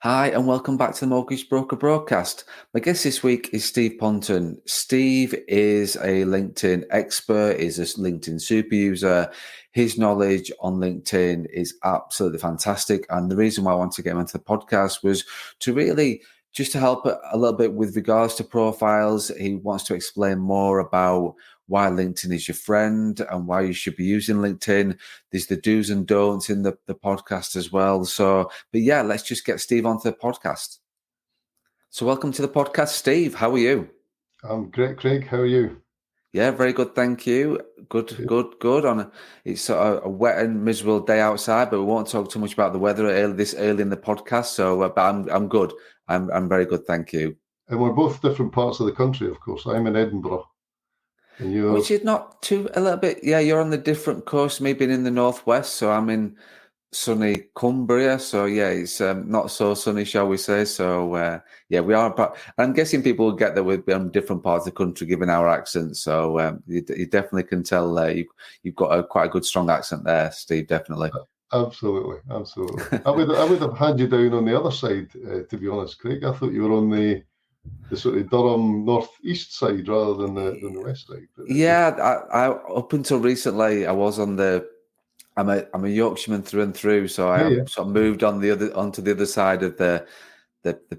Hi, and welcome back to the Mortgage Broker Broadcast. My guest this week is Steve Ponton. Steve is a LinkedIn expert, is a LinkedIn super user. His knowledge on LinkedIn is absolutely fantastic. And the reason why I wanted to get him onto the podcast was to really just to help a little bit with regards to profiles. He wants to explain more about why LinkedIn is your friend and why you should be using LinkedIn. There's the do's and don'ts in the podcast as well. But yeah, let's just get Steve onto the podcast. So welcome to the podcast, Steve. How are you? I'm great, Craig. How are you? Yeah, very good, thank you. Good. It's sort of a wet and miserable day outside, but we won't talk too much about the weather this early in the podcast. But I'm good. I'm very good, thank you. And we're both different parts of the country, of course. I'm in Edinburgh, and you're Which is not too a little bit. Yeah, you're on the different coast, me being in the northwest. So I'm in sunny Cumbria, so yeah, it's not so sunny, shall we say. Yeah, we are, but I'm guessing people will get that we're on different parts of the country given our accents. So you definitely can tell you've got quite a good strong accent there, Steve, definitely. absolutely. I would have had you down on the other side, to be honest, Craig. I thought you were on the sort of Durham northeast side rather than the west side. Yeah, I up until recently I was on I'm a Yorkshireman through and through, so I have sort of moved onto the other side of the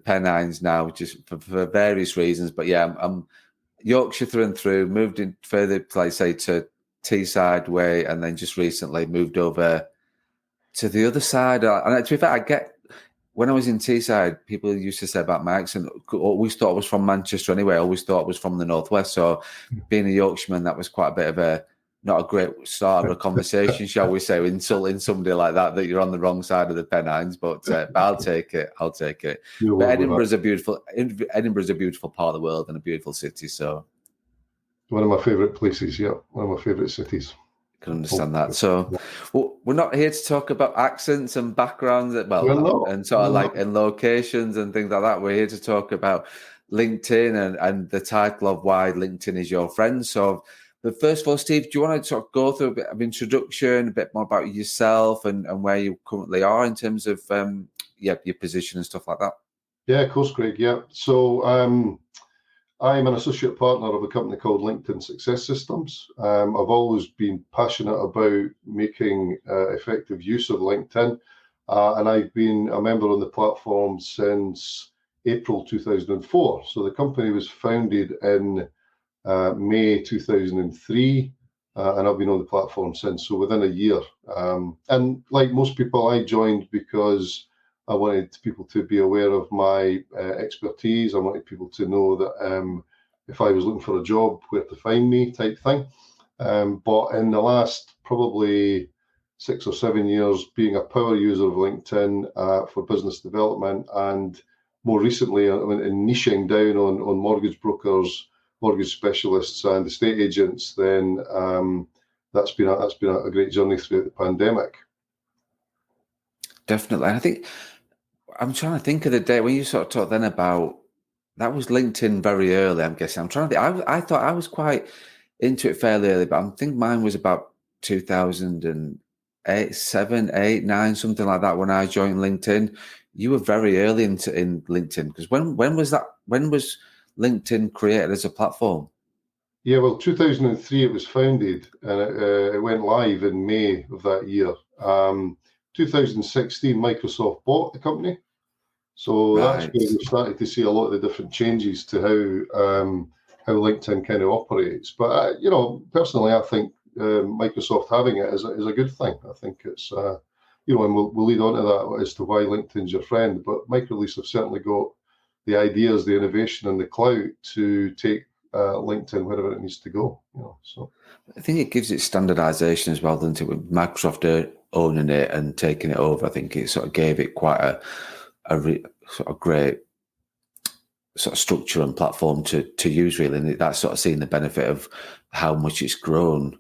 Pennines now, just for various reasons. But yeah, I'm Yorkshire through and through. Moved in further, like say, to Teesside way, and then just recently moved over to the other side. And to be fair, I get when I was in Teesside, people used to say about my accent. Always thought I was from Manchester anyway. Always thought I was from the northwest. So being a Yorkshireman, that was quite a bit of not a great start of a conversation, shall we say, insulting somebody like that you're on the wrong side of the Pennines. But I'll take it. But Edinburgh's a beautiful part of the world and a beautiful city. So one of my favourite places. Yeah, one of my favourite cities. I can understand that. So we're not here to talk about accents and backgrounds, and sort of like and locations and things like that. We're here to talk about LinkedIn and the title of why LinkedIn is your friend. So, but first of all, Steve, do you want to sort of go through a bit of introduction, a bit more about yourself and where you currently are in terms of your position and stuff like that? Yeah, of course, Craig. Yeah. So I'm an associate partner of a company called LinkedIn Success Systems. I've always been passionate about making effective use of LinkedIn, and I've been a member on the platform since April 2004. So the company was founded in May 2003, and I've been on the platform since, so within a year. And like most people, I joined because I wanted people to be aware of my expertise. I wanted people to know that if I was looking for a job, where to find me type thing. But in the last probably 6 or 7 years, being a power user of LinkedIn for business development, and more recently in niching down on mortgage brokers, mortgage specialists and estate agents, then that's been a great journey throughout the pandemic. Definitely. I think I'm trying to think of the day when you sort of talked then about that was LinkedIn very early, I'm guessing. I'm trying to think. I thought I was quite into it fairly early, but I think mine was about 2008, 7, 8, 9, something like that when I joined LinkedIn. You were very early in LinkedIn, because when was that? When was LinkedIn created as a platform? Yeah, well, 2003 it was founded, and it went live in May of that year. 2016, Microsoft bought the company, so that's where we started to see a lot of the different changes to how LinkedIn kind of operates. But personally, I think Microsoft having it is a good thing. I think it's and we'll lead on to that as to why LinkedIn's your friend. But Microlease have certainly got the ideas, the innovation, and the clout to take LinkedIn wherever it needs to go. So I think it gives it standardization as well, doesn't it? With Microsoft owning it and taking it over, I think it sort of gave it quite a sort of great sort of structure and platform to use, really. And that's sort of seeing the benefit of how much it's grown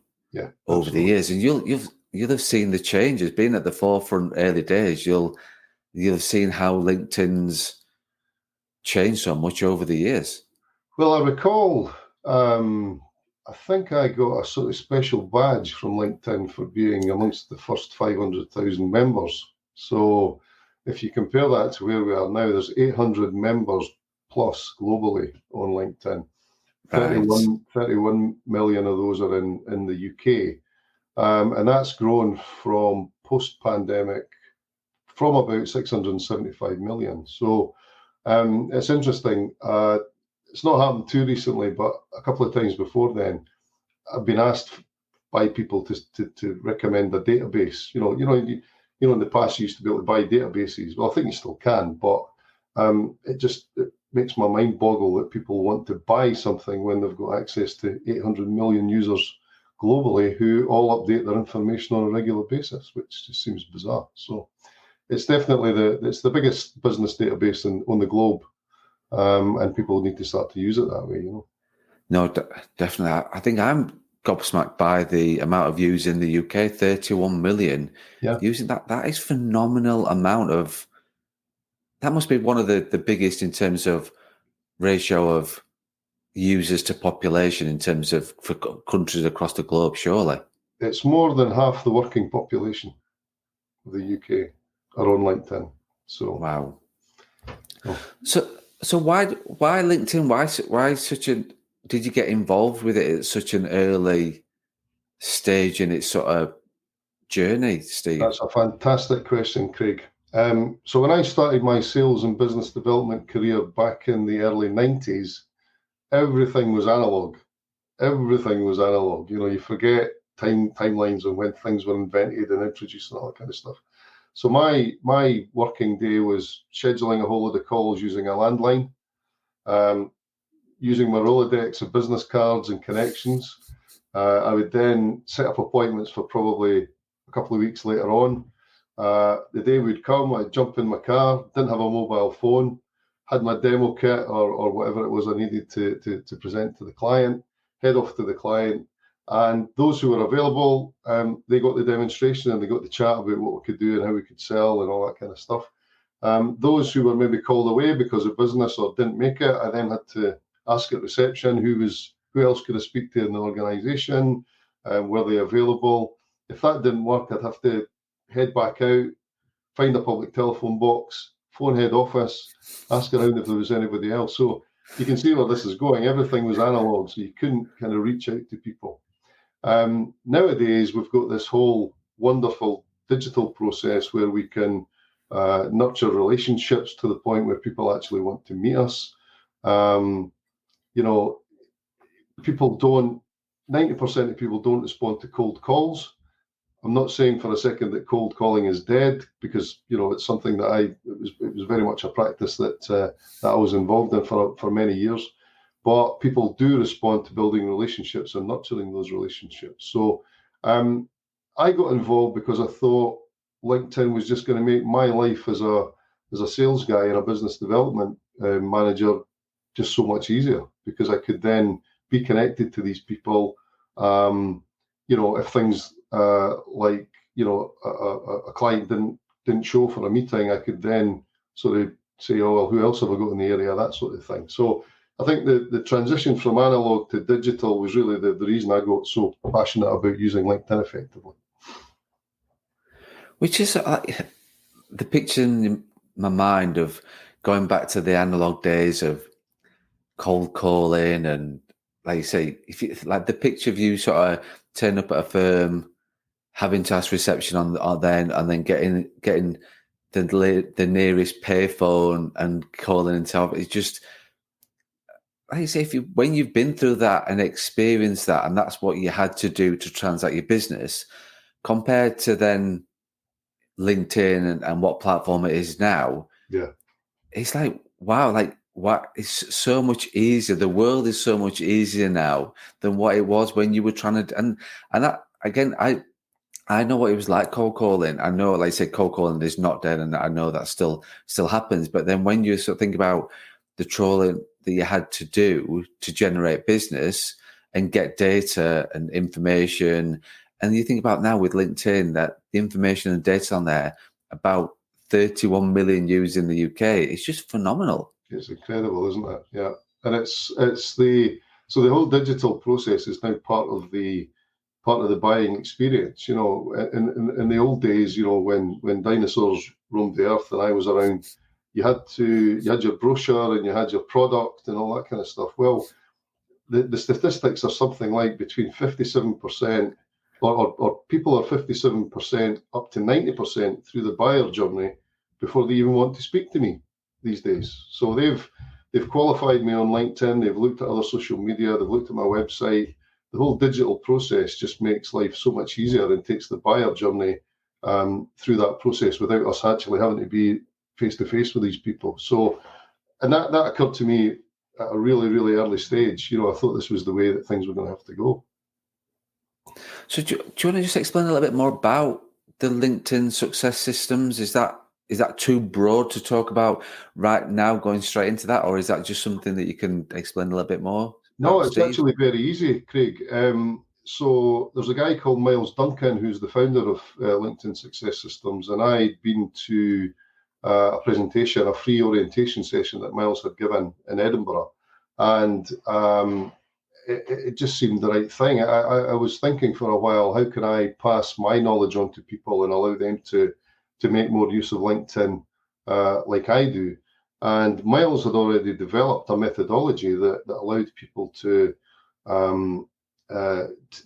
over the years. And you'll have seen the changes, being at the forefront early days. You'll have seen how LinkedIn's changed so much over the years. Well, I recall, I think I got a sort of special badge from LinkedIn for being amongst the first 500,000 members. So if you compare that to where we are now, there's 800 members plus globally on LinkedIn. Right. 31 million of those are in the UK. And that's grown from post-pandemic from about 675 million. So it's interesting. It's not happened too recently, but a couple of times before then, I've been asked by people to recommend a database. You know, in the past you used to be able to buy databases. Well, I think you still can, but it makes my mind boggle that people want to buy something when they've got access to 800 million users globally who all update their information on a regular basis, which just seems bizarre. So it's definitely the biggest business database on the globe, and people need to start to use it that way. You know. No, definitely. I think I'm gobsmacked by the amount of views in the UK. 31 million. Yeah, using that. That is phenomenal amount of. That must be one of the biggest in terms of ratio of users to population in terms of for countries across the globe. Surely, it's more than half the working population of the UK are on LinkedIn. So wow. Oh. So why LinkedIn? Why such a? Did you get involved with it at such an early stage in its sort of journey, Steve? That's a fantastic question, Craig. So when I started my sales and business development career back in the early 90s, everything was analog. Everything was analog. You know, you forget timelines and when things were invented and introduced and all that kind of stuff. So my working day was scheduling a whole lot of calls using a landline, using my Rolodex of business cards and connections. I would then set up appointments for probably a couple of weeks later on. The day would come, I'd jump in my car, didn't have a mobile phone, had my demo kit or whatever it was I needed to present to the client, head off to the client. And those who were available, they got the demonstration and they got the chat about what we could do and how we could sell and all that kind of stuff. Those who were maybe called away because of business or didn't make it, I then had to ask at reception who else could I speak to in the organisation, were they available? If that didn't work, I'd have to head back out, find a public telephone box, phone head office, ask around if there was anybody else. So you can see where this is going. Everything was analog, so you couldn't kind of reach out to people. Nowadays, we've got this whole wonderful digital process where we can nurture relationships to the point where people actually want to meet us. You know, 90% of people don't respond to cold calls. I'm not saying for a second that cold calling is dead, because you know it's something that it was very much a practice that I was involved in for many years. But people do respond to building relationships and nurturing those relationships. So I got involved because I thought LinkedIn was just going to make my life as a sales guy and a business development manager just so much easier, because I could then be connected to these people. You know, if things like, you know, a client didn't show for a meeting, I could then sort of say, oh, well, who else have I got in the area, that sort of thing. So I think the transition from analog to digital was really the reason I got so passionate about using LinkedIn effectively. Which is the picture in my mind of going back to the analog days of cold calling, and like you say, if you like the picture of you sort of turn up at a firm, having to ask reception on then getting the nearest payphone and calling and tell, it's just like you say, when you've been through that and experienced that, and that's what you had to do to transact your business, compared to then LinkedIn and what platform it is now, yeah, it's like, wow, like what, it's so much easier. The world is so much easier now than what it was when you were trying to, and that again, I know what it was like cold calling. I know, like I said, cold calling is not dead, and I know that still happens. But then when you sort of think about the trolling that you had to do to generate business and get data and information, and you think about now with LinkedIn, that the information and data on there, about 31 million users in the UK, it's just phenomenal. It's incredible, isn't it? Yeah, and the whole digital process is now part of the buying experience. You know, in the old days, you know, when dinosaurs roamed the earth and I was around, you had your brochure and you had your product and all that kind of stuff. Well, the statistics are something like between 57%, or people are 57% up to 90% through the buyer journey before they even want to speak to me these days. So they've qualified me on LinkedIn, they've looked at other social media, they've looked at my website. The whole digital process just makes life so much easier and takes the buyer journey through that process without us actually having to be face-to-face with these people. So, and that occurred to me at a really, really early stage. I thought this was the way that things were going to have to go. So do you want to just explain a little bit more about the LinkedIn success systems? Is that too broad to talk about right now, going straight into that, or is that just something that you can explain a little bit more? No, it's actually very easy, Craig. So there's a guy called Miles Duncan, who's the founder of LinkedIn Success Systems, and I'd been to a presentation, a free orientation session that Miles had given in Edinburgh, and it just seemed the right thing. I was thinking for a while, how can I pass my knowledge on to people and allow them to make more use of LinkedIn like I do? And Miles had already developed a methodology that allowed people to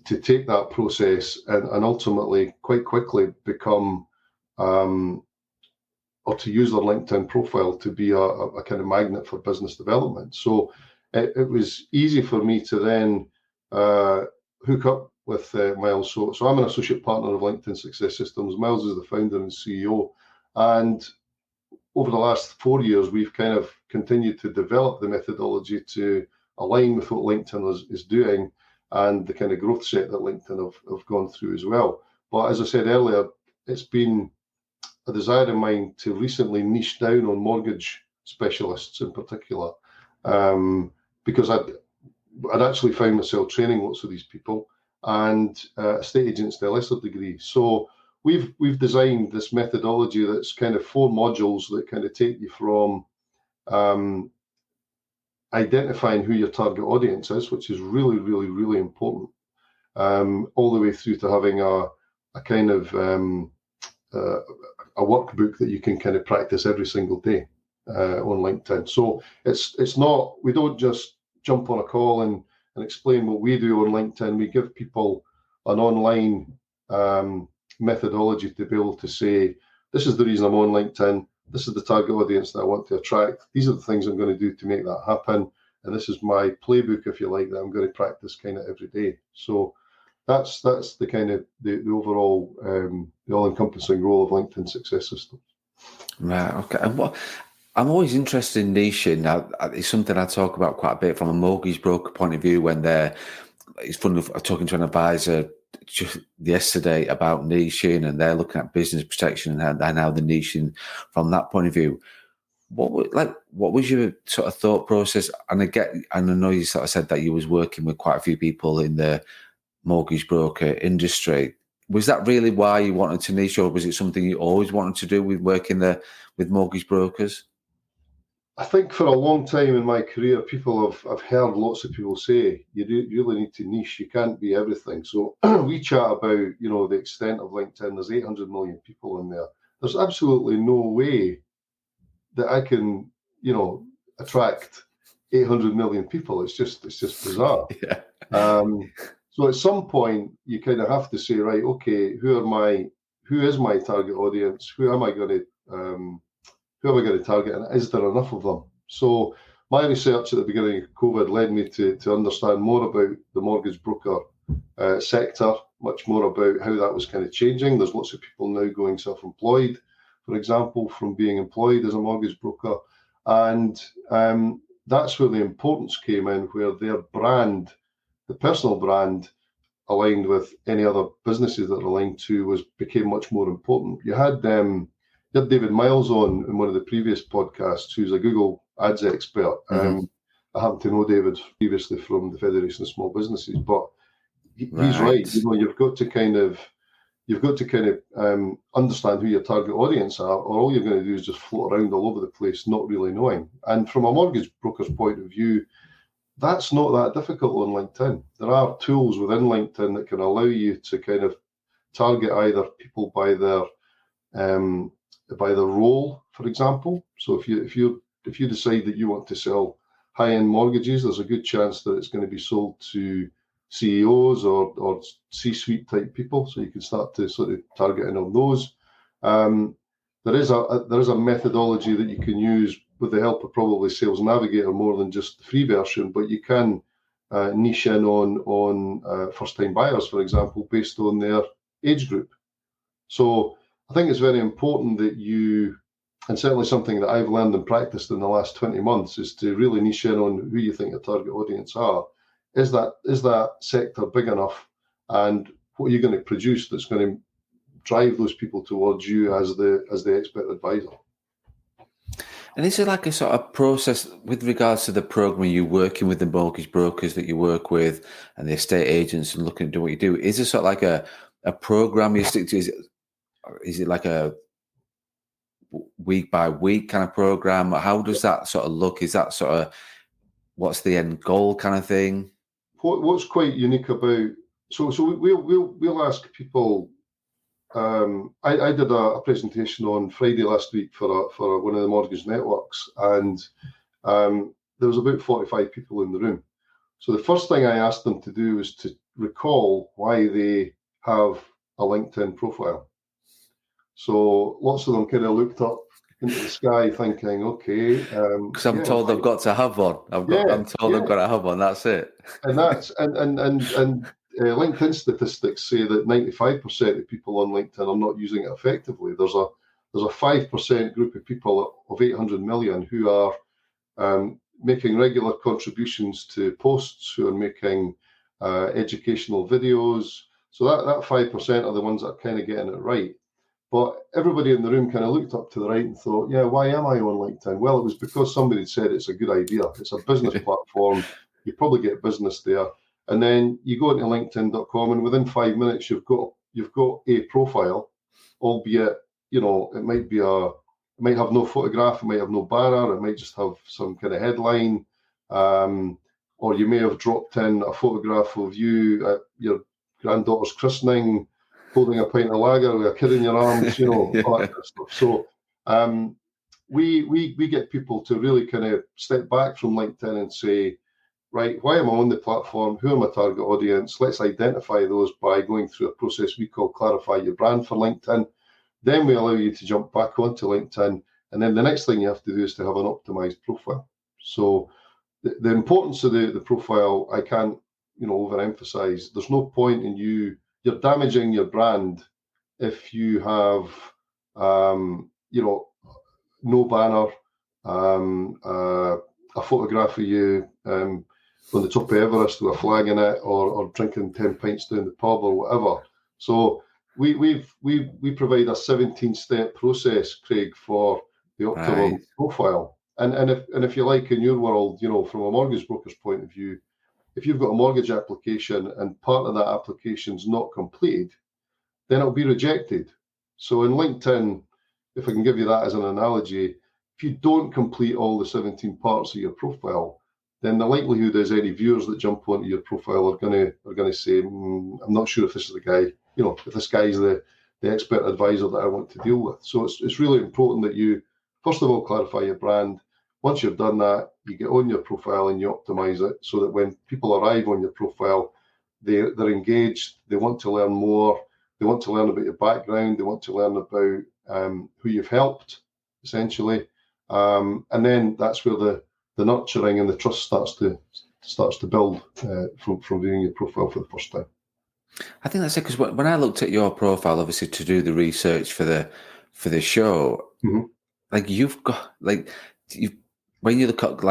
take that process and ultimately quite quickly become or to use their LinkedIn profile to be a kind of magnet for business development. So it was easy for me to then hook up with Miles. So I'm an associate partner of LinkedIn Success Systems. Miles is the founder and CEO. And over the last 4 years, we've kind of continued to develop the methodology to align with what LinkedIn is doing and the kind of growth set that LinkedIn have gone through as well. But as I said earlier, it's been a desire of mine to recently niche down on mortgage specialists in particular, because I'd actually found myself training lots of these people, and estate agents to a lesser degree. So we've designed this methodology that's kind of 4 modules that kind of take you from identifying who your target audience is, which is really, really, really important, all the way through to having a kind of a workbook that you can kind of practice every single day on LinkedIn. So it's not, we don't just jump on a call and explain what we do on LinkedIn. We give people an online methodology to be able to say, this is the reason I'm on LinkedIn. This is the target audience that I want to attract. These are the things I'm going to do to make that happen. And this is my playbook, if you like, that I'm going to practice kind of every day. So that's the kind of the overall, the all-encompassing role of LinkedIn Success Systems. Right. Okay. And I'm always interested in niching. It's something I talk about quite a bit from a mortgage broker point of view. When it's funny, I was talking to an advisor just yesterday about niching, and they're looking at business protection and how the niching from that point of view. What was your sort of thought process? And I know you sort of said that you was working with quite a few people in the mortgage broker industry. Was that really why you wanted to niche, or was it something you always wanted to do with working there with mortgage brokers? I think for a long time in my career, I've heard lots of people say, you really need to niche. You can't be everything. So we chat about, the extent of LinkedIn. There's 800 million people in there. There's absolutely no way that I can, attract 800 million people. It's just bizarre. Yeah. So at some point, you kind of have to say, right, okay, who is my target audience? Who am I going to target, and is there enough of them? So my research at the beginning of COVID led me to understand more about the mortgage broker sector, much more about how that was kind of changing. There's lots of people now going self-employed, for example, from being employed as a mortgage broker. And that's where the importance came in, where their brand, the personal brand, aligned with any other businesses that are aligned to, became much more important. You had David Miles on in one of the previous podcasts, who's a Google Ads expert. Mm-hmm. I happen to know David previously from the Federation of Small Businesses, but he's right. You've got to kind of understand who your target audience are, or all you're going to do is just float around all over the place, not really knowing. And from a mortgage broker's point of view, that's not that difficult on LinkedIn. There are tools within LinkedIn that can allow you to kind of target either people by their by the role, for example. So if you decide that you want to sell high-end mortgages, there's a good chance that it's going to be sold to CEOs or C-suite type people. So you can start to sort of targeting on those. There is a methodology that you can use with the help of probably Sales Navigator more than just the free version, but you can niche in on first-time buyers, for example, based on their age group. So I think it's very important that you, and certainly something that I've learned and practiced in the last 20 months, is to really niche in on who you think your target audience are. Is that sector big enough, and what are you going to produce that's going to drive those people towards you as the expert advisor? And is it like a sort of process with regards to the program you're working with the mortgage brokers that you work with and the estate agents and looking to do what you do? Is it sort of like a program you stick to? Is it like a week by week kind of program? How does that sort of look? Is that sort of what's the end goal kind of thing? What's quite unique about so we'll ask people. I did a presentation on Friday last week for one of the mortgage networks, and there was about 45 people in the room. So the first thing I asked them to do was to recall why they have a LinkedIn profile. So lots of them kind of looked up into the sky thinking, okay. Because I'm told I've got to have one. I'm told I've got to have one. That's it. And that's and LinkedIn statistics say that 95% of people on LinkedIn are not using it effectively. There's a 5% group of people of 800 million who are making regular contributions to posts, who are making educational videos. So that 5% are the ones that are kind of getting it right. But everybody in the room kind of looked up to the right and thought, yeah, why am I on LinkedIn? Well, it was because somebody said it's a good idea. It's a business platform. You probably get business there. And then you go into LinkedIn.com, and within 5 minutes, you've got a profile, albeit, it might have no photograph, it might have no banner, it might just have some kind of headline, or you may have dropped in a photograph of you at your granddaughter's christening, holding a pint of lager with a kid in your arms, all that kind of stuff. So we get people to really kind of step back from LinkedIn and say, right, why am I on the platform? Who are my target audience? Let's identify those by going through a process we call Clarify Your Brand for LinkedIn. Then we allow you to jump back onto LinkedIn. And then the next thing you have to do is to have an optimized profile. So the importance of the profile, I can't, overemphasize. There's no point in you're damaging your brand if you have, no banner, a photograph of you on the top of Everest with a flag in it, or drinking 10 pints down the pub or whatever. So we provide a 17-step process, Craig, for the optimal profile. And if you like, in your world, from a mortgage broker's point of view, if you've got a mortgage application and part of that application is not completed, then it'll be rejected. So in LinkedIn, if I can give you that as an analogy, if you don't complete all the 17 parts of your profile, then the likelihood is any viewers that jump onto your profile are going to say, I'm not sure if this is the guy, if this guy is the expert advisor that I want to deal with. So it's really important that you, first of all, clarify your brand. Once you've done that, you get on your profile and you optimize it so that when people arrive on your profile, they're engaged, they want to learn more, they want to learn about your background, they want to learn about who you've helped, essentially. And then that's where the nurturing and the trust starts to build from viewing your profile for the first time. I think that's it, because when I looked at your profile, obviously to do the research for the show, like you've got when you look at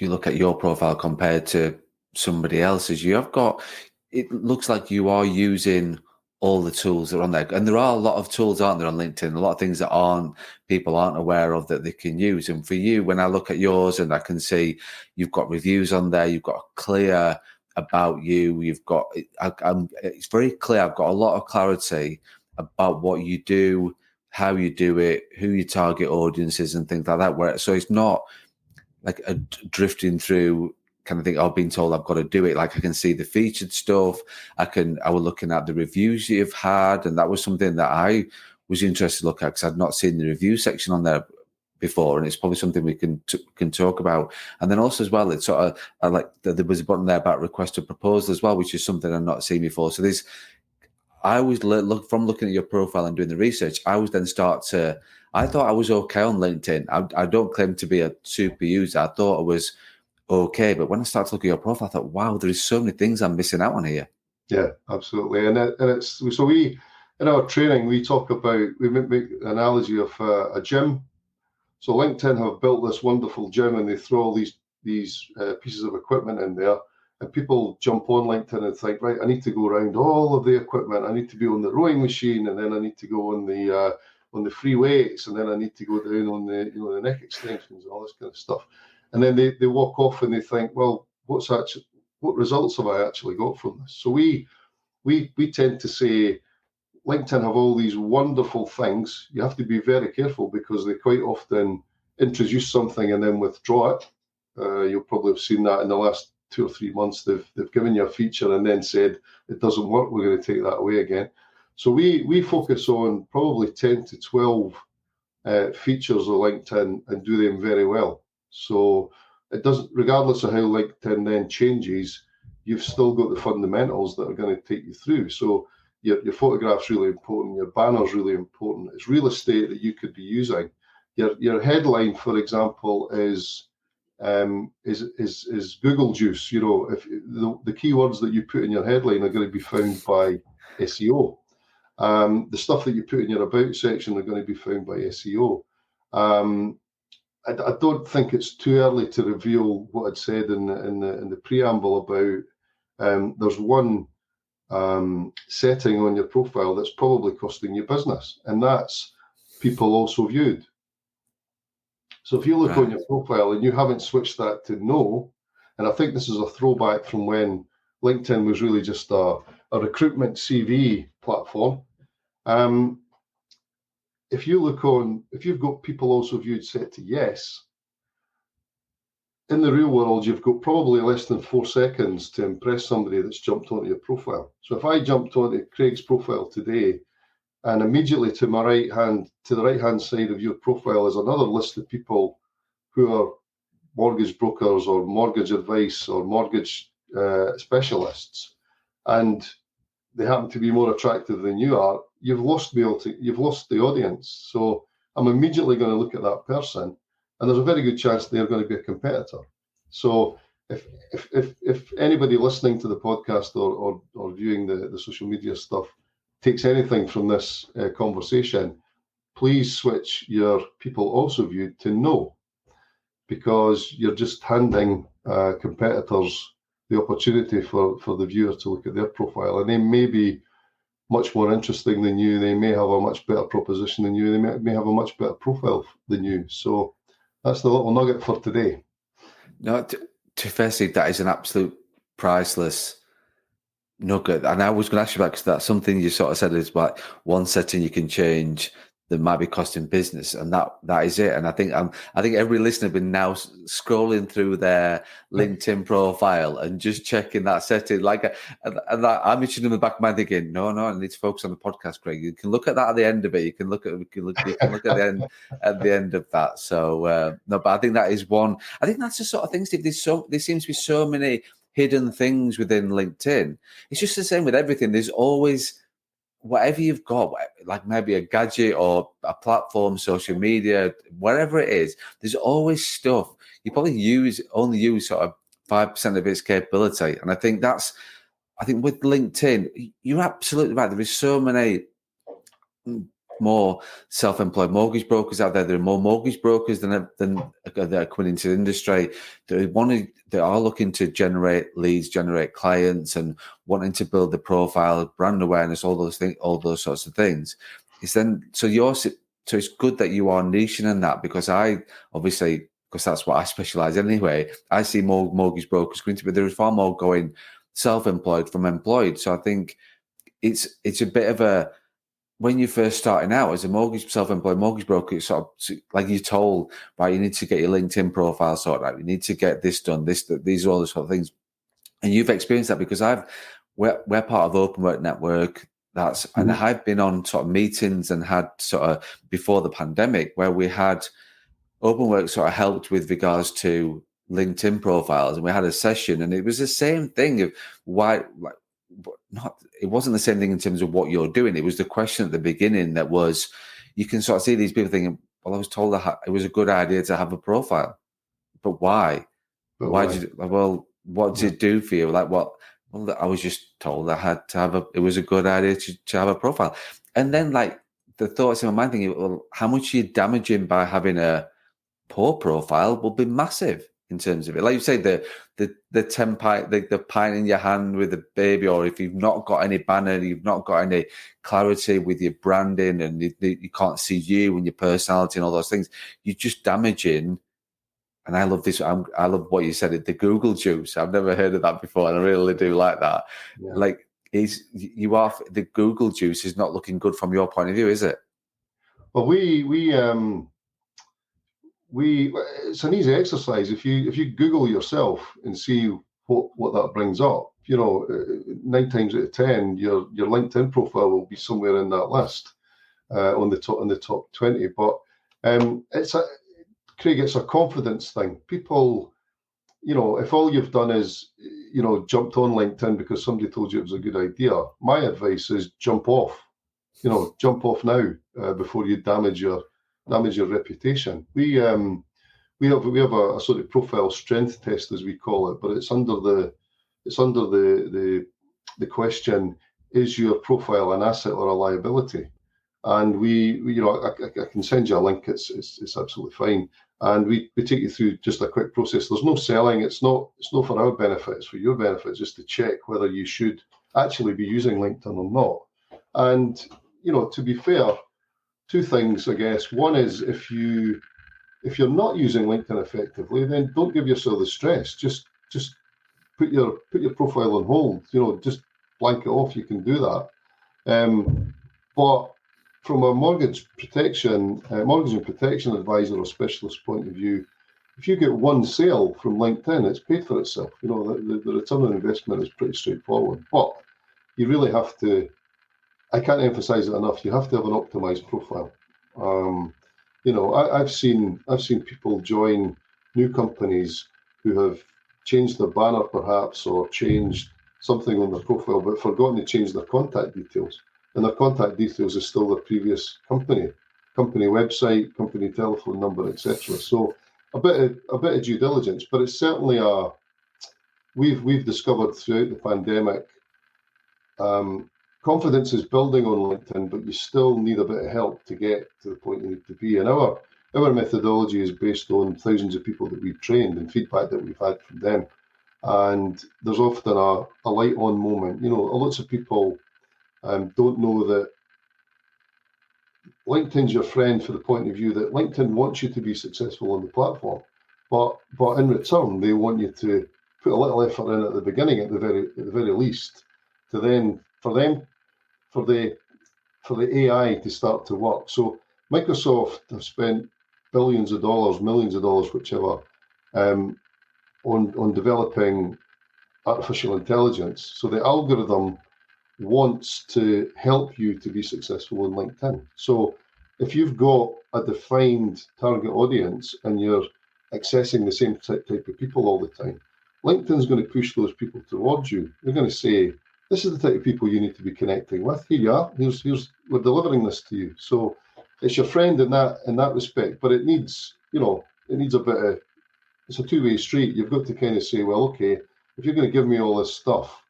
you look at your profile compared to somebody else's, you have got, it looks like you are using all the tools that are on there. And there are a lot of tools, aren't there, on LinkedIn, a lot of things that people aren't aware of that they can use. And for you, when I look at yours and I can see you've got reviews on there, you've got clear about you, you've got, it's very clear. I've got a lot of clarity about what you do, how you do it, who your target audience is and things like that. So it's not like a drifting through kind of thing, I've been told I've got to do it. Like I can see the featured stuff. I was looking at the reviews you've had, and that was something that I was interested to look at, because I'd not seen the review section on there before, and it's probably something we can talk about. And then also as well, it's sort of there was a button there about request a proposal as well, which is something I've not seen before. So I always look from looking at your profile and doing the research. I thought I was okay on LinkedIn. I don't claim to be a super user. I thought I was okay, but when I started looking at your profile, I thought, wow, there is so many things I'm missing out on here. Yeah, absolutely. And it's so we in our training we make an analogy of a gym. So LinkedIn have built this wonderful gym, and they throw all these pieces of equipment in there, and people jump on LinkedIn and think, right, I need to go around all of the equipment. I need to be on the rowing machine, and then I need to go on the free weights, and then I need to go down on the neck extensions and all this kind of stuff. And then they walk off and they think, well, what results have I actually got from this? So we tend to say, LinkedIn have all these wonderful things. You have to be very careful because they quite often introduce something and then withdraw it. You'll probably have seen that in the last 2 or 3 months. They've given you a feature and then said it doesn't work. We're going to take that away again. So we focus on probably 10 to 12 features of LinkedIn and do them very well. So it doesn't, regardless of how LinkedIn then changes, you've still got the fundamentals that are going to take you through. So your photograph's really important, your banner's really important. It's real estate that you could be using. Your headline, for example, is Google juice. If the keywords that you put in your headline are going to be found by SEO. The stuff that you put in your about section are going to be found by SEO. I don't think it's too early to reveal what I'd said in the preamble about there's one setting on your profile that's probably costing you business, and that's people also viewed. So if you look on your profile and you haven't switched that to no, and I think this is a throwback from when LinkedIn was really just a recruitment CV platform. If you've got people also viewed set to yes, in the real world, you've got probably less than 4 seconds to impress somebody that's jumped onto your profile. So if I jumped onto Craig's profile today, and immediately to the right-hand side of your profile is another list of people who are mortgage brokers or mortgage advice or mortgage specialists, and they happen to be more attractive than you are, you've lost the audience. So I'm immediately going to look at that person, and there's a very good chance they're going to be a competitor. So if anybody listening to the podcast or viewing the social media stuff takes anything from this conversation, please switch your people also viewed to no, because you're just handing competitors the opportunity for the viewer to look at their profile, and they may be much more interesting than you. They may have a much better proposition than you. They may have a much better profile than you. So that's the little nugget for today. No, firstly, that is an absolute priceless nugget. And I was going to ask you about, because that's something you sort of said is like one setting you can change that might be costing business, and that is it. And I think every listener has been now scrolling through their LinkedIn profile and just checking that setting. And I'm itching in the back of my mind thinking, no, I need to focus on the podcast, Craig. You can look at that at the end of it. You can look at the end of that. So no, but I think that is one. I think that's the sort of thing, Steve. There seems to be so many hidden things within LinkedIn. It's just the same with everything. There's always, whatever you've got, like maybe a gadget or a platform, social media, whatever it is, there's always stuff you probably only use sort of 5% of its capability. And I think with LinkedIn, you're absolutely right. There is so many more self-employed mortgage brokers out there. There are more mortgage brokers than that are coming into the industry. They are looking to generate leads, generate clients, and wanting to build the profile, brand awareness, all those sorts of things. So it's good that you are niching in that, because because that's what I specialize in anyway. I see more mortgage brokers going to, but there is far more going self-employed from employed. So I think it's a bit of a, when you're first starting out as a self-employed mortgage broker, it's sort of like you're told, right, you need to get your LinkedIn profile sorted out. You need to get this done, these are all the sort of things. And you've experienced that, because we're part of Open Work Network. And I've been on sort of meetings and had sort of before the pandemic where we had Openwork sort of helped with regards to LinkedIn profiles, and we had a session, and it was the same thing of why, like, it wasn't the same thing in terms of what you're doing. It was the question at the beginning that was, you can sort of see these people thinking, well, I was told that it was a good idea to have a profile, but why? Why did you, well, what did it do for you? Like what? Well, I was just told I had to have it was a good idea to have a profile. And then like the thoughts in my mind thinking, well, how much are you damaging by having a poor profile will be massive in terms of it. Like you say, the 10 pint, the pint in your hand with the baby, or if you've not got any banner, you've not got any clarity with your branding, and you can't see you and your personality and all those things, you're just damaging. And I love this. I love what you said. The Google juice. I've never heard of that before, and I really do like that. Yeah. Like, the Google juice is not looking good from your point of view, is it? Well, it's an easy exercise. If you Google yourself and see what that brings up, 9 times out of 10, your LinkedIn profile will be somewhere in that list on the top 20. But Craig, it's a confidence thing. People, if all you've done is, jumped on LinkedIn because somebody told you it was a good idea, my advice is jump off. Jump off now before you damage your reputation. We have a sort of profile strength test, as we call it, but it's under the question: is your profile an asset or a liability? And I can send you a link. It's absolutely fine. And we take you through just a quick process. There's no selling. It's not for our benefit. It's for your benefit, just to check whether you should actually be using LinkedIn or not. And to be fair, 2 things, I guess. One is if you're not using LinkedIn effectively, then don't give yourself the stress. Just put your profile on hold. Just blank it off. You can do that. But from a mortgage and protection advisor or specialist point of view, if you get one sale from LinkedIn, it's paid for itself. The return on investment is pretty straightforward. But you really have to. I can't emphasize it enough. You have to have an optimized profile. I've seen people join new companies who have changed their banner perhaps, or changed something on their profile, but forgotten to change their contact details. And their contact details is still their previous company website, company telephone number, etc. So a bit of due diligence, but it's certainly we've discovered throughout the pandemic. Confidence is building on LinkedIn, but you still need a bit of help to get to the point you need to be. And our methodology is based on thousands of people that we've trained and feedback that we've had from them. And there's often a light on moment. Lots of people don't know that LinkedIn's your friend for the point of view that LinkedIn wants you to be successful on the platform, but in return they want you to put a little effort in at the beginning, at the very least, to then for the AI to start to work. So Microsoft have spent billions of dollars, millions of dollars, whichever, on developing artificial intelligence. So the algorithm wants to help you to be successful on LinkedIn. So if you've got a defined target audience and you're accessing the same type of people all the time, LinkedIn's going to push those people towards you. They're going to say, this is the type of people you need to be connecting with. Here you are. Here's we're delivering this to you. So it's your friend in that respect, but it needs a bit of, it's a 2-way street. You've got to kind of say, well, okay, if you're going to give me all this stuff,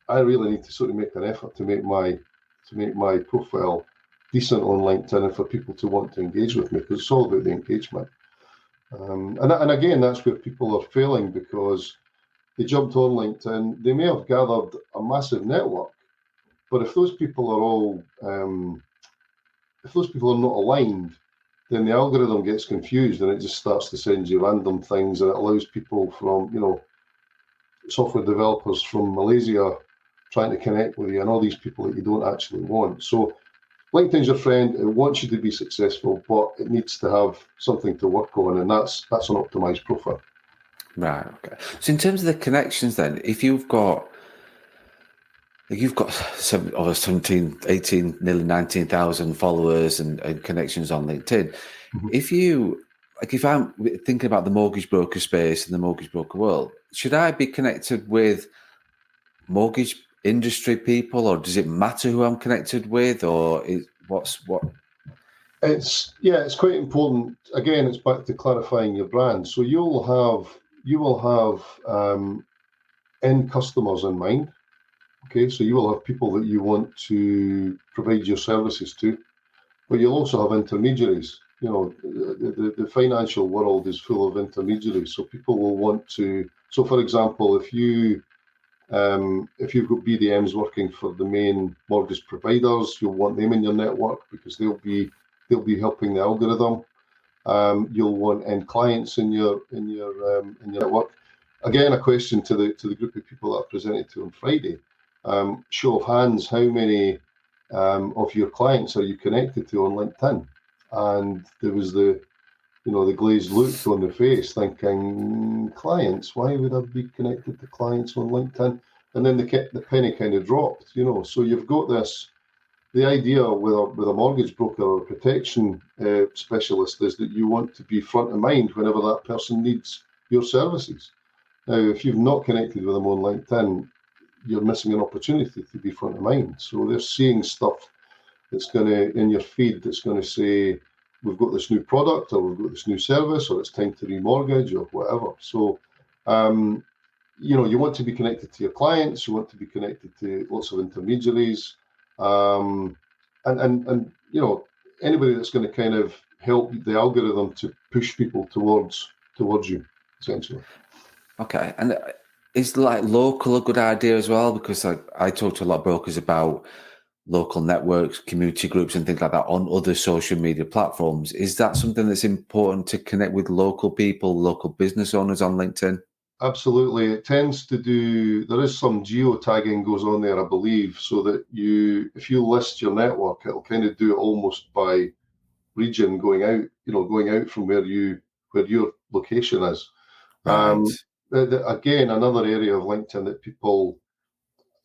I really need to sort of make an effort to make my profile decent on LinkedIn and for people to want to engage with me, because it's all about the engagement. And again, that's where people are failing, because they jumped on LinkedIn. They may have gathered a massive network, but if those people are not aligned, then the algorithm gets confused and it just starts to send you random things, and it allows people from, software developers from Malaysia trying to connect with you, and all these people that you don't actually want. So LinkedIn's your friend. It wants you to be successful, but it needs to have something to work on, and that's an optimized profile. Right. Okay. So in terms of the connections, then, if you've got, You've got 17, 18, nearly 19,000 followers and connections on LinkedIn. Mhm. If I'm thinking about the mortgage broker space and the mortgage broker world, should I be connected with mortgage industry people, or does it matter who I'm connected with, or what? It's quite important. Again, it's back to clarifying your brand. So you will have end customers in mind. Okay, so you will have people that you want to provide your services to, but you'll also have intermediaries. You know, the financial world is full of intermediaries. So people will want to. So, for example, if you've got BDMs working for the main mortgage providers, you'll want them in your network because they'll be helping the algorithm. You'll want end clients in your network. Again, a question to the group of people that I presented to on Friday. Show of hands, how many of your clients are you connected to on LinkedIn? And there was the glazed look on the face, thinking, clients, why would I be connected to clients on LinkedIn? And then the penny kind of dropped, So you've got the idea with a mortgage broker or a protection specialist is that you want to be front of mind whenever that person needs your services. Now, if you've not connected with them on LinkedIn, you're missing an opportunity to be front of mind. So they're seeing stuff that's going to, in your feed, that's going to say, we've got this new product, or we've got this new service, or it's time to remortgage, or whatever. So, you want to be connected to your clients, you want to be connected to lots of intermediaries, and anybody that's going to kind of help the algorithm to push people towards you, essentially. Okay, and is like local a good idea as well? Because I talk to a lot of brokers about local networks, community groups, and things like that on other social media platforms. Is that something that's important to connect with local people, local business owners on LinkedIn? Absolutely. It tends to do, there is some geotagging goes on there, I believe, so that if you list your network, it'll kind of do it almost by region going out from where your location is. Right. Again, another area of LinkedIn that people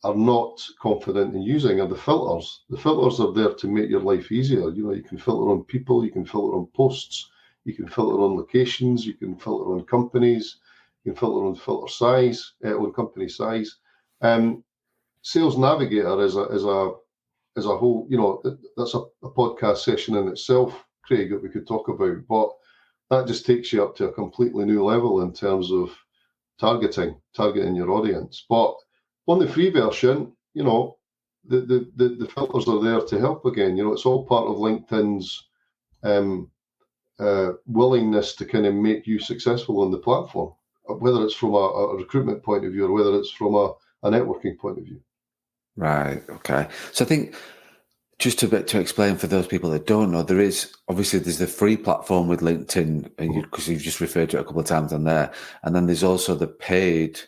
are not confident in using are the filters. The filters are there to make your life easier. You can filter on people, you can filter on posts, you can filter on locations, you can filter on companies, you can filter on on company size. Sales Navigator is a whole, that's a podcast session in itself, Craig, that we could talk about. But that just takes you up to a completely new level in terms of targeting your audience. But on the free version, the filters are there to help again. It's all part of LinkedIn's willingness to kind of make you successful on the platform, whether it's from a recruitment point of view or whether it's from a networking point of view. Right. Okay. So I think just to explain for those people that don't know, there's the free platform with LinkedIn, and because you've just referred to it a couple of times on there, and then there's also the paid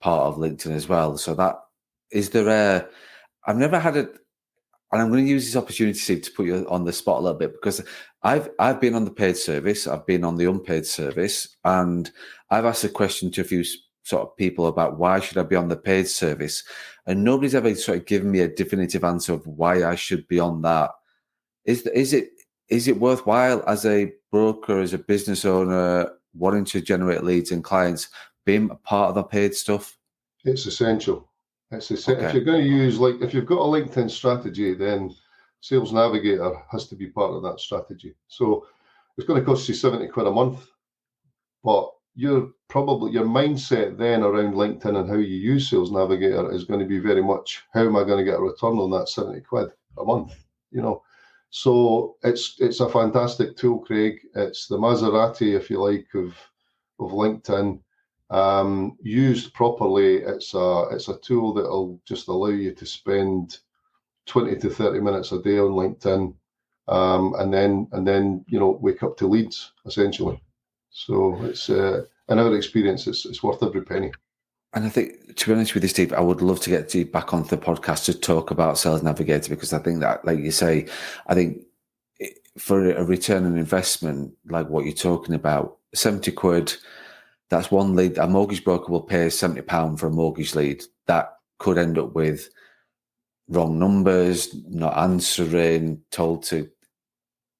part of LinkedIn as well. So I've never had it, and I'm going to use this opportunity to put you on the spot a little bit, because I've been on the paid service, I've been on the unpaid service, and I've asked a question to a few sort of people about why should I be on the paid service, and nobody's ever sort of given me a definitive answer of why I should be on that. Is it worthwhile as a broker, as a business owner, wanting to generate leads and clients, being a part of the paid stuff? It's essential. Okay. If you're going to if you've got a LinkedIn strategy, then Sales Navigator has to be part of that strategy. So it's going to cost you 70 quid a month, but your mindset then around LinkedIn and how you use Sales Navigator is going to be very much, how am I going to get a return on that 70 quid a month? So it's a fantastic tool, Craig. It's the Maserati, if you like, of LinkedIn. Used properly, it's a tool that will just allow you to spend 20 to 30 minutes a day on LinkedIn, and then wake up to leads, essentially. So it's in our experience, it's worth every penny. And I think, to be honest with you, Steve, I would love to get you back onto the podcast to talk about Sales Navigator, because I think that, like you say, I think for a return on investment, like what you're talking about, 70 quid, that's one lead. A mortgage broker will pay £70 for a mortgage lead. That could end up with wrong numbers, not answering, told to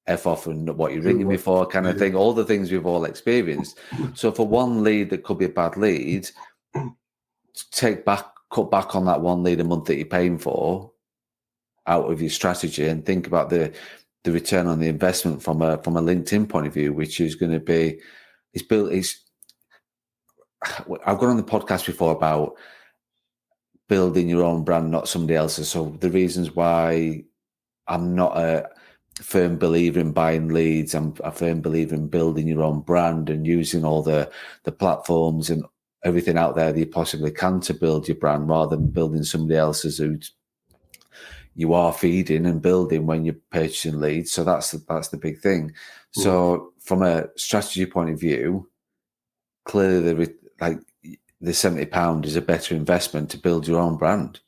F off and what you're ringing me for, kind of thing. All the things we've all experienced. So for one lead that could be a bad lead, cut back on that one lead a month that you're paying for out of your strategy, and think about the return on the investment from a LinkedIn point of view, which is going to be, I've gone on the podcast before about building your own brand, not somebody else's. So the reasons why I'm not a firm believer in buying leads, I'm a firm believer in building your own brand and using all the platforms and everything out there that you possibly can to build your brand, rather than building somebody else's who you are feeding and building when you're purchasing leads. So that's the big thing. So from a strategy point of view, clearly the £70 is a better investment to build your own brand.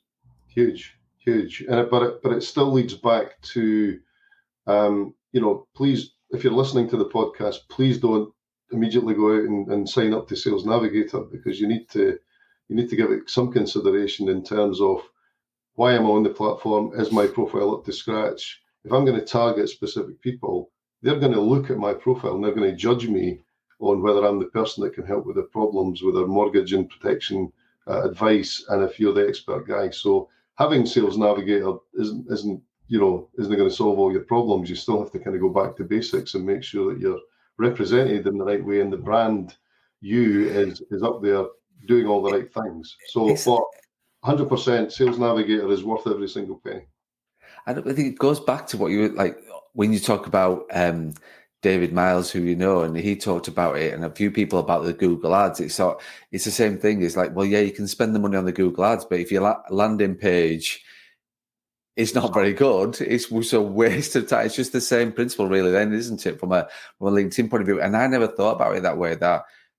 Huge. But it still leads back to, please, if you're listening to the podcast, please don't immediately go out and sign up to Sales Navigator, because you need to give it some consideration in terms of, why am I on the platform? Is my profile up to scratch? If I'm going to target specific people, they're going to look at my profile and they're going to judge me on whether I'm the person that can help with their problems, with their mortgage and protection advice, and if you're the expert guy. So having Sales Navigator isn't going to solve all your problems. You still have to kind of go back to basics and make sure that you're represented in the right way, and the brand is up there doing all the right things. So, but 100% Sales Navigator is worth every single penny. I think it goes back to what you like when you talk about David Miles, who you know, and he talked about it, and a few people about the Google ads. It's the same thing. It's like, well, yeah, you can spend the money on the Google ads, but if your landing page is not very good, it's a waste of time. It's just the same principle, really, then, isn't it? From a LinkedIn point of view, and I never thought about it that way.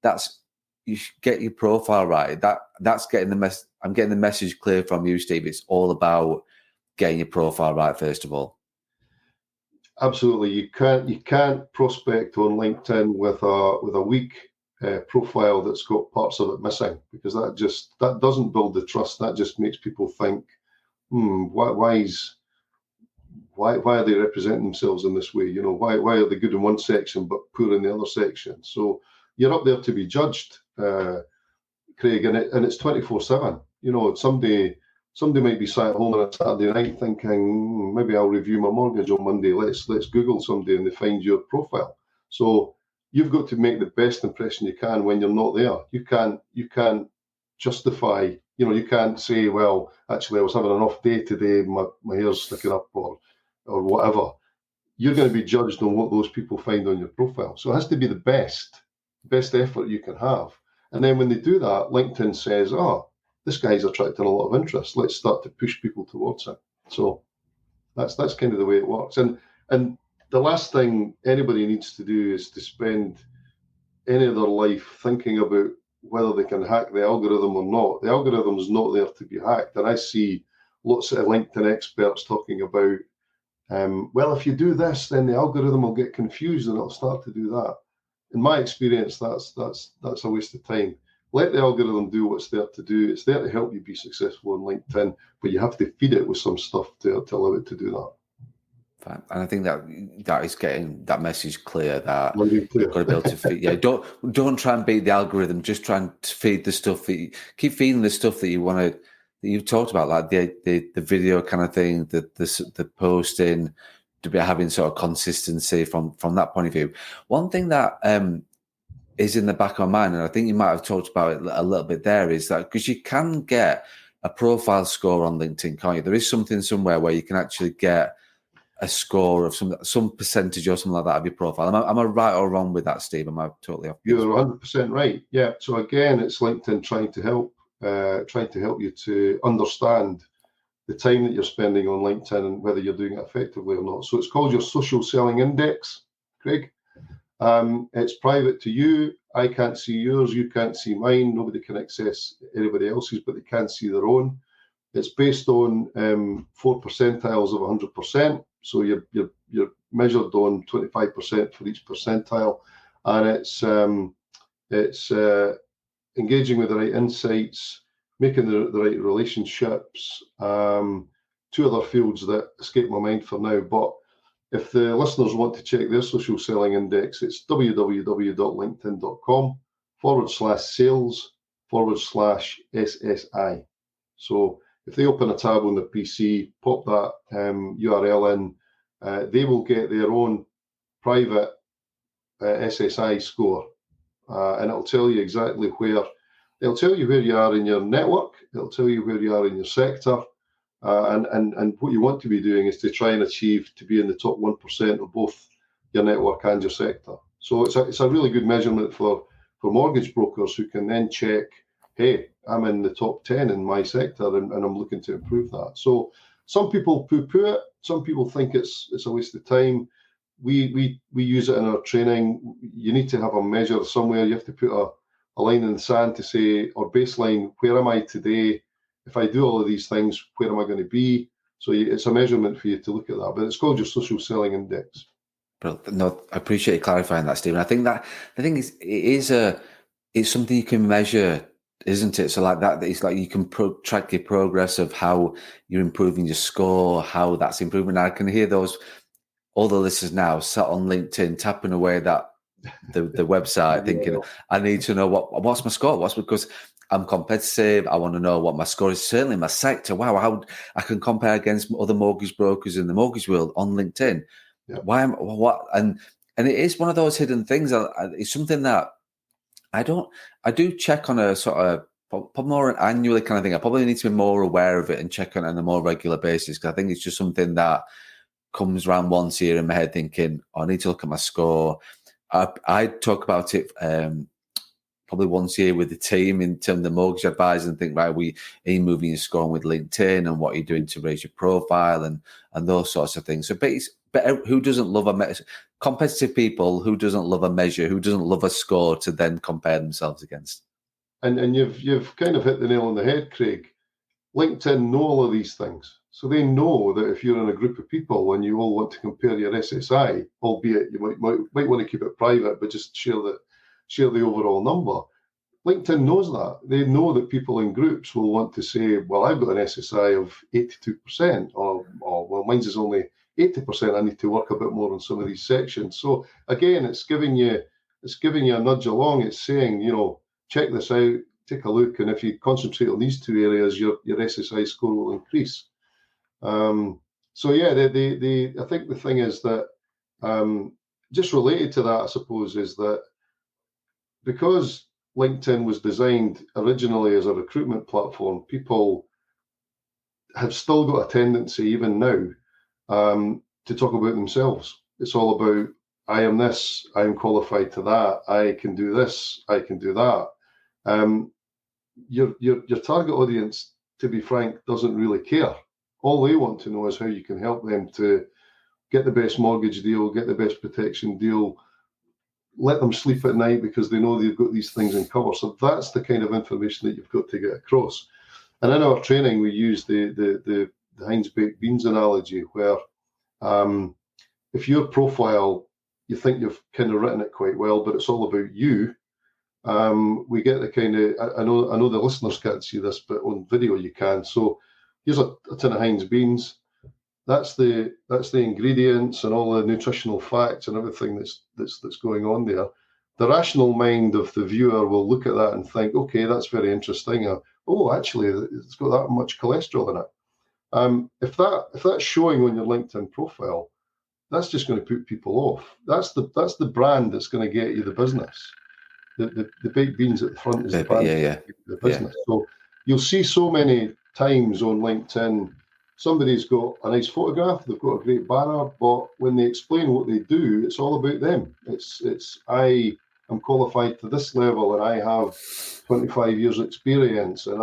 That's you should get your profile right. That's getting the message. I'm getting the message clear from you, Steve. It's all about getting your profile right, first of all. Absolutely. You can't prospect on LinkedIn with a weak profile that's got parts of it missing, because that doesn't build the trust. That just makes people think, why are they representing themselves in this way? Why are they good in one section but poor in the other section? So you're up there to be judged, Craig, and it's 24/7. Somebody might be sat at home on a Saturday night thinking, maybe I'll review my mortgage on Monday. Let's Google somebody, and they find your profile. So you've got to make the best impression you can when you're not there. You can't justify. You can't say, well, actually, I was having an off day today. My hair's sticking up, or whatever. You're going to be judged on what those people find on your profile. So it has to be the best effort you can have. And then when they do that, LinkedIn says, oh, this guy's attracting a lot of interest. Let's start to push people towards him. So that's kind of the way it works. And the last thing anybody needs to do is to spend any of their life thinking about whether they can hack the algorithm or not. The algorithm's not there to be hacked. And I see lots of LinkedIn experts talking about, well, if you do this, then the algorithm will get confused and it'll start to do that. In my experience, that's a waste of time. Let the algorithm do what's there to do. It's there to help you be successful on LinkedIn, but you have to feed it with some stuff to allow it to do that. And I think that is getting that message clear, that you've got to be able to feed. Yeah, don't try and beat the algorithm. Just try and feed the stuff that keep feeding the stuff that you want to. That you've talked about, like the video kind of thing, the posting, to be having sort of consistency from that point of view. One thing that is in the back of my mind, and I think you might have talked about it a little bit there, is that because you can get a profile score on LinkedIn, can't you? There is something somewhere where you can actually get a score of some percentage or something like that of your profile. Am I right or wrong with that, Steve? Am I totally off? You're 100% right. Yeah. So again, it's LinkedIn trying to help you to understand the time that you're spending on LinkedIn and whether you're doing it effectively or not. So it's called your social selling index, Craig. It's private to you. I can't see yours. You can't see mine. Nobody can access anybody else's, but they can see their own. It's based on 4 percentiles of 100%. So you're measured on 25% for each percentile, and it's engaging with the right insights, making the right relationships, two other fields that escape my mind for now. But if the listeners want to check their social selling index, it's www.linkedin.com/sales/SSI. So if they open a tab on their PC, pop that URL in, they will get their own private SSI score, and it'll tell you exactly where. It'll tell you where you are in your network. It'll tell you where you are in your sector, and what you want to be doing is to try and achieve to be in the top 1% of both your network and your sector. So it's a really good measurement for mortgage brokers who can then check, hey, I'm in the top 10 in my sector, and I'm looking to improve that. So some people poo-poo it. Some people think it's a waste of time. We use it in our training. You need to have a measure somewhere. You have to put a line in the sand to say, or baseline, where am I today? If I do all of these things, where am I going to be? So it's a measurement for you to look at that. But it's called your social selling index. No, I appreciate you clarifying that, Stephen. I think that the thing is, it's something you can measure, isn't it? So like that, it's like you can track your progress of how you're improving your score, how that's improving. I can hear all the listeners now sat on LinkedIn tapping away the website, thinking, I need to know what's my score. Because I'm competitive. I want to know what my score is. Certainly, my sector. Wow, how I can compare against other mortgage brokers in the mortgage world on LinkedIn. Yeah. And it is one of those hidden things. It's something that I do check on a sort of more an annually kind of thing. I probably need to be more aware of it and check on it on a more regular basis, because I think it's just something that comes around once a year in my head, thinking, I need to look at my score. I talk about it probably once a year with the team in terms of the mortgage advisor, and think, right, are you moving your score with LinkedIn, and what are you doing to raise your profile and those sorts of things. So, but who doesn't love competitive people? Who doesn't love a measure? Who doesn't love a score to then compare themselves against? And you've kind of hit the nail on the head, Craig. LinkedIn know all of these things. So they know that if you're in a group of people and you all want to compare your SSI, albeit you might want to keep it private, but just share the overall number. LinkedIn knows that. They know that people in groups will want to say, well, I've got an SSI of 82%, or well, mine's is only 80%. I need to work a bit more on some of these sections. So again, it's giving you a nudge along. It's saying, check this out, take a look, and if you concentrate on these two areas, your SSI score will increase. So yeah, I think the thing is that just related to that, I suppose, is that because LinkedIn was designed originally as a recruitment platform, people have still got a tendency, even now, to talk about themselves. It's all about, I am this, I am qualified to that, I can do this, I can do that. Your target audience, to be frank, doesn't really care. All they want to know is how you can help them to get the best mortgage deal, get the best protection deal, let them sleep at night because they know they've got these things in cover. So that's the kind of information that you've got to get across. And in our training, we use the Heinz baked beans analogy, where if your profile, you think you've kind of written it quite well, but it's all about you. We get the kind of, I know the listeners can't see this, but on video you can. So here's a tin of Heinz beans. That's the ingredients and all the nutritional facts and everything that's going on there. The rational mind of the viewer will look at that and think, okay, that's very interesting. Actually, it's got that much cholesterol in it. If that's showing on your LinkedIn profile, that's just going to put people off. That's the brand that's going to get you the business. The baked beans at the front is the brand, the business. Yeah. So you'll see so many times on LinkedIn, somebody's got a nice photograph, they've got a great banner, but when they explain what they do, it's all about them. It's I am qualified to this level, and I have 25 years experience, and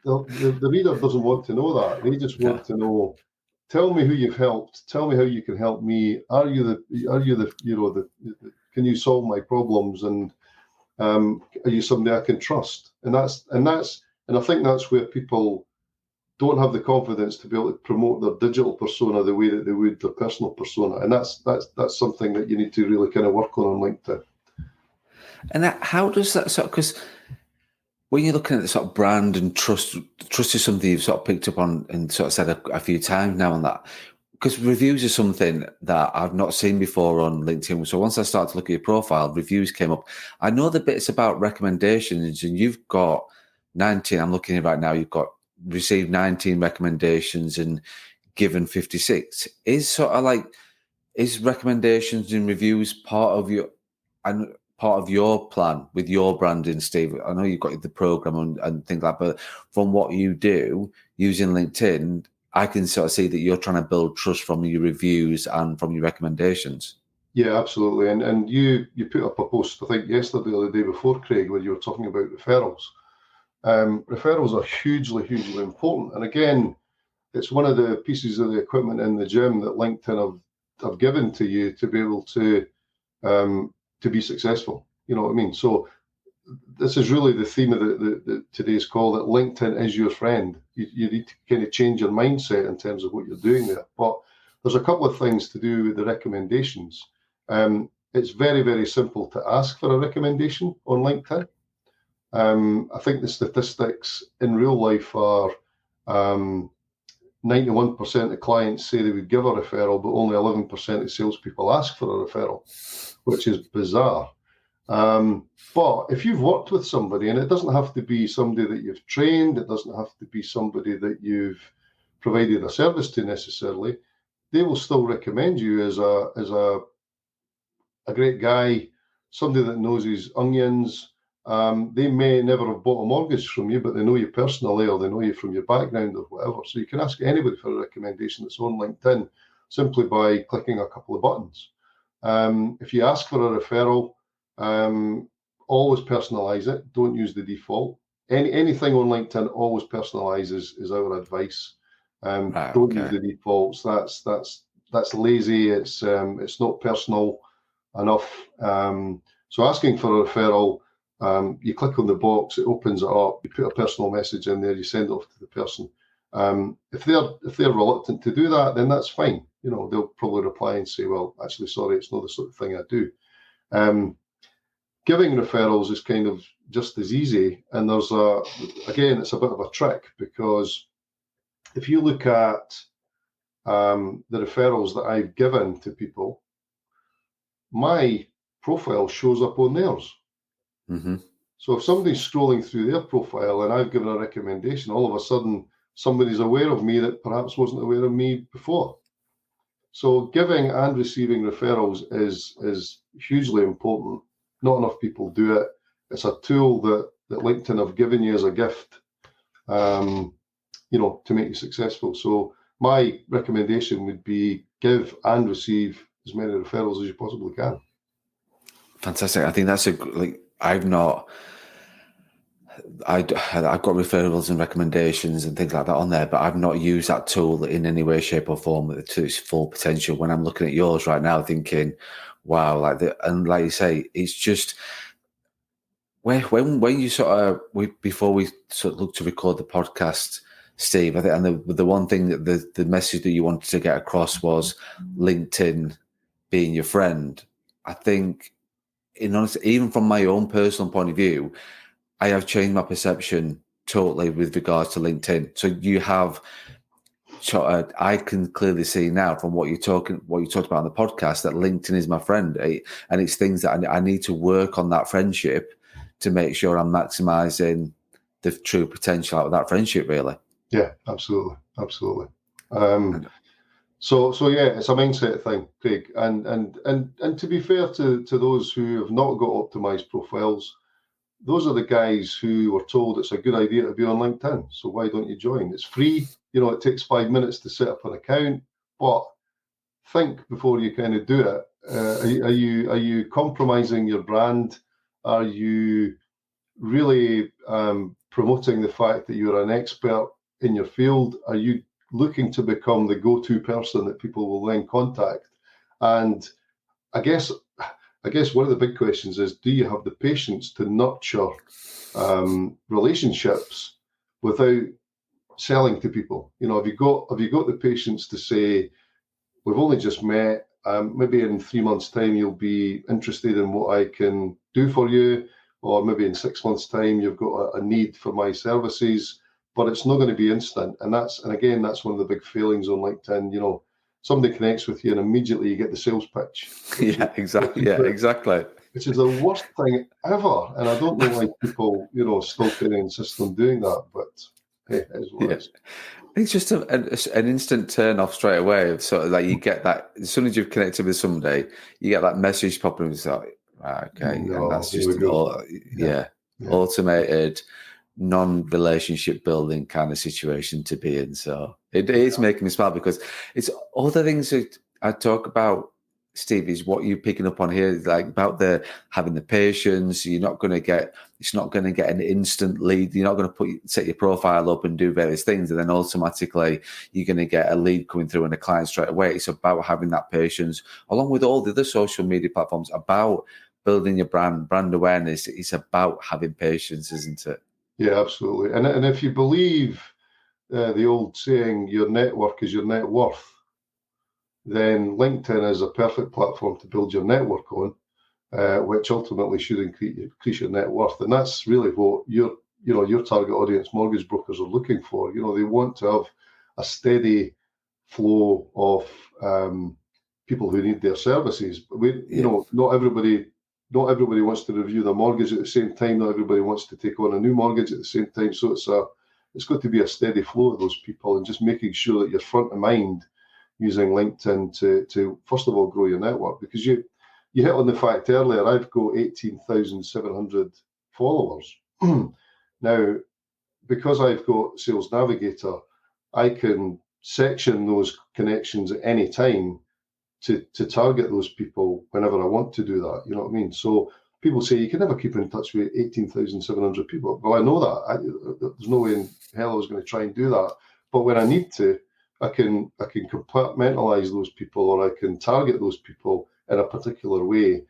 the reader doesn't want to know that. They just want to know, tell me who you've helped, tell me how you can help me. Are you the can you solve my problems, and are you somebody I can trust? And I think that's where people don't have the confidence to be able to promote their digital persona the way that they would their personal persona, and that's something that you need to really kind of work on LinkedIn. And how does that? Because when you're looking at the sort of brand and trust is something you've sort of picked up on and sort of said a few times now on that. Because reviews are something that I've not seen before on LinkedIn. So once I started to look at your profile, reviews came up. I know the bits about recommendations, and you've got 19. I'm looking at it right now. You've got received 19 recommendations and given 56. Is recommendations and reviews part of your plan with your branding, Steve? I know you've got the program and things like that, but from what you do using LinkedIn, I can sort of see that you're trying to build trust from your reviews and from your recommendations. Yeah, absolutely. And you put up a post, I think yesterday or the day before, Craig, where you were talking about referrals. Referrals are hugely, hugely important. And again, it's one of the pieces of the equipment in the gym that LinkedIn have given to you to be able to be successful. You know what I mean? So this is really the theme of the today's call, that LinkedIn is your friend. You need to kind of change your mindset in terms of what you're doing there. But there's a couple of things to do with the recommendations. It's very, very simple to ask for a recommendation on LinkedIn. I think the statistics in real life are 91% of clients say they would give a referral, but only 11% of salespeople ask for a referral, which is bizarre. But if you've worked with somebody, and it doesn't have to be somebody that you've trained, it doesn't have to be somebody that you've provided a service to necessarily, they will still recommend you as a great guy, somebody that knows his onions. They may never have bought a mortgage from you, but they know you personally, or they know you from your background or whatever. So you can ask anybody for a recommendation that's on LinkedIn simply by clicking a couple of buttons. If you ask for a referral, always personalize it. Don't use the default. Anything on LinkedIn, always personalize is our advice. Don't use the defaults. That's lazy. It's not personal enough. So asking for a referral, you click on the box, it opens it up, you put a personal message in there, you send it off to the person. If they're reluctant to do that, then that's fine. You know, they'll probably reply and say, well, actually, sorry, it's not the sort of thing I do. Giving referrals is kind of just as easy. And there's again, it's a bit of a trick, because if you look at the referrals that I've given to people, my profile shows up on theirs. Mm-hmm. So if somebody's scrolling through their profile and I've given a recommendation, all of a sudden somebody's aware of me that perhaps wasn't aware of me before. So giving and receiving referrals is hugely important. Not enough people do it. It's a tool that LinkedIn have given you as a gift, to make you successful. So my recommendation would be give and receive as many referrals as you possibly can. Fantastic. I think that's I've got referrals and recommendations and things like that on there, but I've not used that tool in any way, shape, or form to its full potential. When I'm looking at yours right now, thinking, wow, and like you say, it's just when you before we sort of look to record the podcast, Steve, I think, and the one thing that the message that you wanted to get across was LinkedIn being your friend. I think, in honesty, even from my own personal point of view, I have changed my perception totally with regards to LinkedIn. So you have, I can clearly see now from what you talked about on the podcast that LinkedIn is my friend, and it's things that I need to work on that friendship to make sure I'm maximizing the true potential out of that friendship. Really. Yeah, absolutely. So yeah, it's a mindset thing, Craig. And to be fair to those who have not got optimized profiles, those are the guys who were told it's a good idea to be on LinkedIn. So why don't you join? It's free. It takes 5 minutes to set up an account, but think before you kind of do it. Are you compromising your brand? Are you really promoting the fact that you're an expert in your field? Are you looking to become the go-to person that people will then contact? And I guess one of the big questions is, do you have the patience to nurture relationships without selling to people? Have you got the patience to say, we've only just met, maybe in 3 months' time you'll be interested in what I can do for you. or maybe in 6 months' time, you've got a need for my services, but it's not going to be instant. And again, that's one of the big failings on LinkedIn. You know, somebody connects with you and immediately you get the sales pitch. Yeah, exactly. Yeah, exactly. Which is the worst thing ever. And I don't know why people, you know, still kind of insist on doing that, but hey, it is what it is. It's just an instant turn off straight away. Of sort of like you get that as soon as you've connected with somebody, you get that message popping. It's like, okay, and that's just automated, non-relationship building kind of situation to be in. So it is making me smile because it's all the things that I talk about, Steve, is what you're picking up on here, like about having the patience. It's not going to get an instant lead. You're not going to set your profile up and do various things, and then automatically you're going to get a lead coming through and a client straight away. It's about having that patience, along with all the other social media platforms, about building your brand awareness. It's about having patience, isn't it? Yeah, absolutely. And if you believe the old saying, your network is your net worth, then LinkedIn is a perfect platform to build your network on, which ultimately should increase your net worth. And that's really what your target audience mortgage brokers are looking for. You know, they want to have a steady flow of people who need their services. But not everybody wants to review their mortgage at the same time. Not everybody wants to take on a new mortgage at the same time. So it's got to be a steady flow of those people, and just making sure that you're front of mind using LinkedIn to first of all grow your network, because you hit on the fact earlier, I've got 18,700 followers. Now, because I've got Sales Navigator, I can section those connections at any time to target those people whenever I want to do that. You know what I mean? So people say you can never keep in touch with 18,700 people. Well, I know that. There's no way in hell I was going to try and do that. But when I need to, I can compartmentalize those people, or I can target those people in a particular way.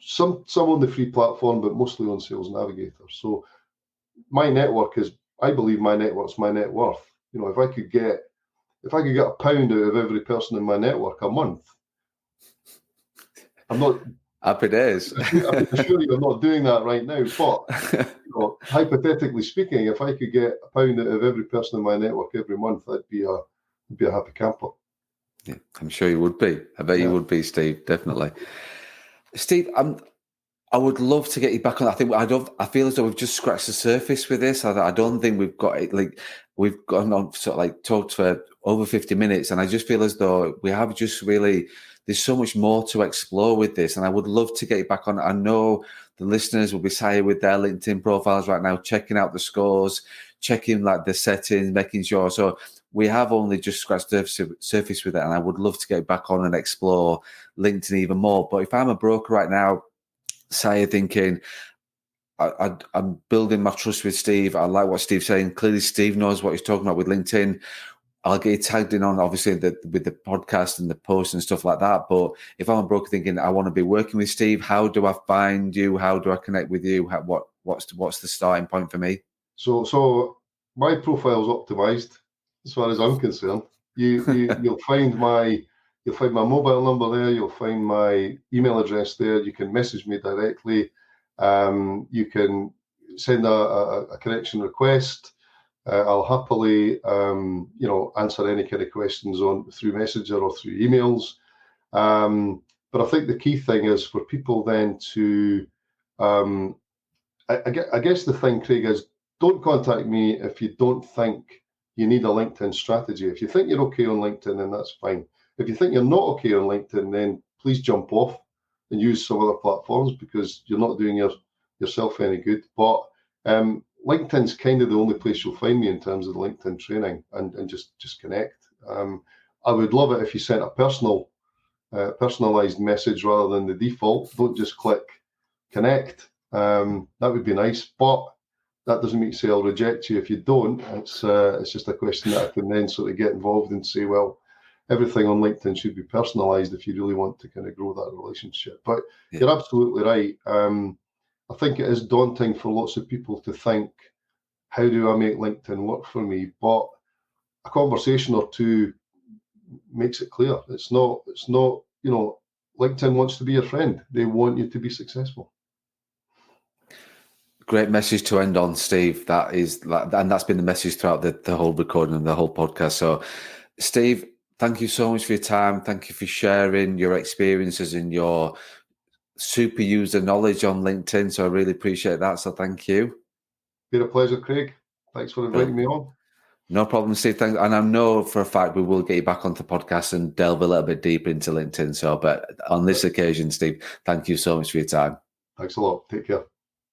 Some on the free platform, but mostly on Sales Navigator. So my network I believe my network's my net worth. You know, if I could get £1 out of every person in my network a month, I'm not happy days. I assure you, I'm not doing that right now. But hypothetically speaking, if I could get £1 out of every person in my network every month, I'd be a happy camper. Yeah, I'm sure you would be. I bet you would be, Steve. Definitely, Steve. I would love to get you back on. I feel as though we've just scratched the surface with this. I don't think we've got it. Like we've gone on sort of like talked for over 50 minutes, and I just feel as though we have just really. There's so much more to explore with this, and I would love to get you back on. I know the listeners will be sat with their LinkedIn profiles right now, checking out the scores, checking like the settings, making sure. So we have only just scratched the surface with it, and I would love to get back on and explore LinkedIn even more. But if I'm a broker right now, say thinking, I'm building my trust with Steve. I like what Steve's saying. Clearly, Steve knows what he's talking about with LinkedIn. I'll get tagged in on, obviously, with the podcast and the posts and stuff like that. But if I'm a broker thinking I want to be working with Steve, how do I find you? How do I connect with you? What's the starting point for me? So my profile's optimized as far as I'm concerned. You'll find my mobile number there. You'll find my email address there. You can message me directly. You can send a connection request. I'll happily, answer any kind of questions through Messenger or through emails. But I think the key thing is for people then to, I guess the thing, Craig, is don't contact me if you don't think you need a LinkedIn strategy. If you think you're okay on LinkedIn, then that's fine. If you think you're not okay on LinkedIn, then please jump off and use some other platforms, because you're not doing yourself any good. But LinkedIn's kind of the only place you'll find me in terms of the LinkedIn training, and just connect. I would love it if you sent a personalized message rather than the default. Don't just click connect. That would be nice, but that doesn't mean to say I'll reject you if you don't. It's just a question that I can then sort of get involved and say, well, everything on LinkedIn should be personalized if you really want to kind of grow that relationship. But you're absolutely right. I think it is daunting for lots of people to think, how do I make LinkedIn work for me? But a conversation or two makes it clear. It's not, LinkedIn wants to be your friend. They want you to be successful. Great message to end on, Steve. And that's been the message throughout the whole recording and the whole podcast. So, Steve, thank you so much for your time. Thank you for sharing your experiences and your super user knowledge on LinkedIn. So I really appreciate that. So thank you. Been a pleasure, Craig. Thanks for inviting me on. No problem, Steve. Thanks. And I know for a fact we will get you back onto the podcast and delve a little bit deeper into LinkedIn. So, but on this occasion, Steve, thank you so much for your time. Thanks a lot. Take care.